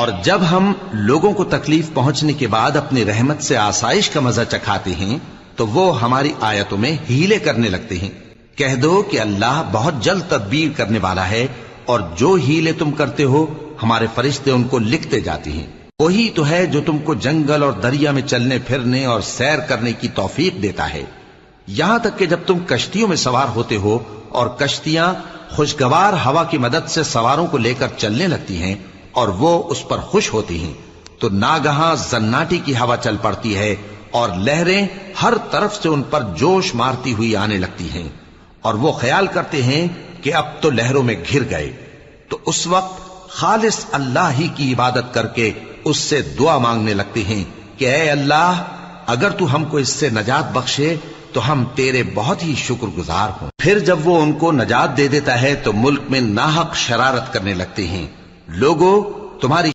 اور جب ہم لوگوں کو تکلیف پہنچنے کے بعد اپنی رحمت سے آسائش کا مزہ چکھاتے ہیں تو وہ ہماری آیتوں میں ہیلے کرنے لگتے ہیں۔ کہہ دو کہ اللہ بہت جلد تدبیر کرنے والا ہے، اور جو ہیلے تم کرتے ہو ہمارے فرشتے ان کو لکھتے جاتے ہیں۔ وہی تو ہے جو تم کو جنگل اور دریا میں چلنے پھرنے اور سیر کرنے کی توفیق دیتا ہے، یہاں تک کہ جب تم کشتیوں میں سوار ہوتے ہو اور کشتیاں خوشگوار ہوا کی مدد سے سواروں کو لے کر چلنے لگتی ہیں اور وہ اس پر خوش ہوتی ہیں، تو ناگہاں زناٹی کی ہوا چل پڑتی ہے اور لہریں ہر طرف سے ان پر جوش مارتی ہوئی آنے لگتی ہیں، اور وہ خیال کرتے ہیں کہ اب تو لہروں میں گھر گئے، تو اس وقت خالص اللہ ہی کی عبادت کر کے اس سے دعا مانگنے لگتے ہیں کہ اے اللہ، اگر تو ہم کو اس سے نجات بخشے تو ہم تیرے بہت ہی شکر گزار ہوں۔ پھر جب وہ ان کو نجات دے دیتا ہے تو ملک میں ناحق شرارت کرنے لگتے ہیں۔ لوگوں، تمہاری